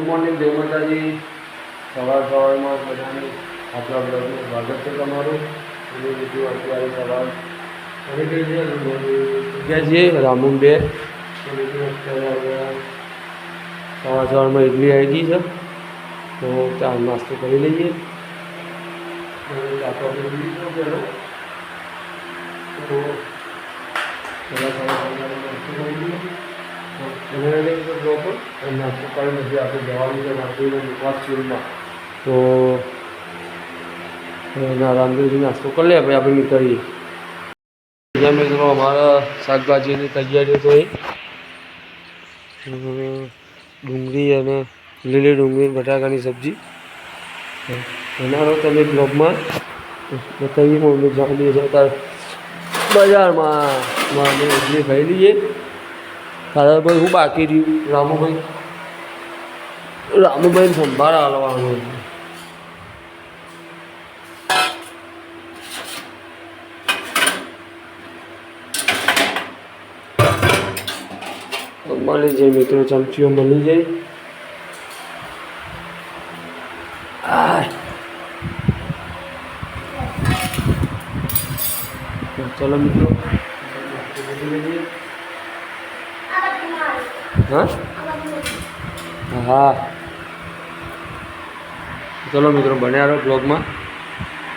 Good morning, જય માતાજી. સવારમાં બધાને આપણા બ્લોગનું સ્વાગત છે તમારું. અને બીજું અત્યારે સવાર અને કઈ છે જગ્યા છીએ રામુંબે. સવારમાં ઇડલી આવી ગઈ છે, તો ચા નાસ્તો કરી લઈએ. નાસ્તો કરી નથી આપણે જવાનું છે રામદેવના મુખવાસ સ્કૂલમાં. તો રામદેવજી નાસ્તો કરી લે પછી આપણે નીકળીએ. બીજા મિત્રો અમારા શાકભાજીની તૈયારીઓ તો ડુંગળી અને લીલી ડુંગળી બટાકાની સબ્જી બનાવો. તમે બ્લોગમાં બતાવીએ મમ્મી જવાની જતા બજારમાં અમે ઇડલી ખાઈ લઈએ. દાદાભાઈ હું બાકી રહ્યું રામુભાઈને સંભાળ હાલવાનું. મળી જાય મિત્રો, ચમચીઓ મળી જાય. ચલો મિત્રો, હા હા ચલો મિત્રો, બન્યા રહો બ્લોગમાં.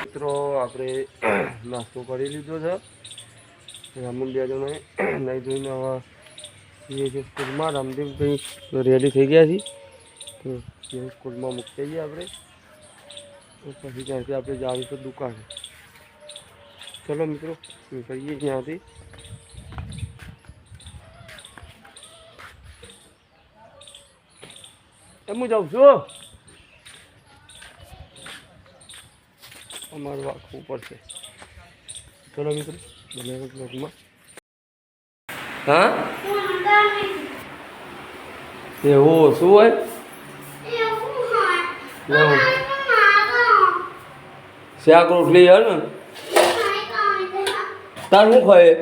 મિત્રો આપણે નાસ્તો કરી લીધો છે. રામન બે જણે નહીં ધોઈને હવે એ છે સ્કૂલમાં. રામદેવભાઈ રેડી થઈ ગયા છીએ, તો સ્કૂલમાં મૂકી જઈએ આપણે. પછી ત્યાંથી આપણે જવાનું છે દુકાને. ચલો મિત્રો, નીકળીએ ત્યાંથી. હું જાઉં છું, અમારું વાંખવું પડશે. ચલો મિત્રો, બનાવ્યા બ્લોગમાં. હા એવું શું હોય? શાક રોટલી યાર ને તાર શું ખાય?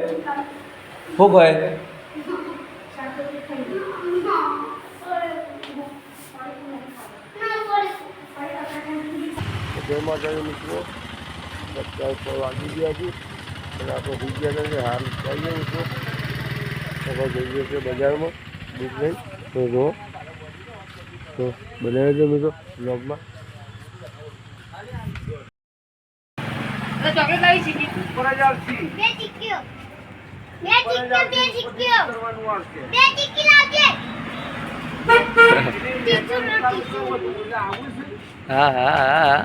શું ખાય? જય માતાજી મિત્રો, અત્યારે વાગી ગયા છે અને આપણે થઈ ગયા છે. હાલ જઈએ મિત્રો, હવે જઈએ છીએ બજારમાં દૂધ લઈ. તો જો તો બનાવી દો મિત્રો બ્લોગમાં. હા હા હા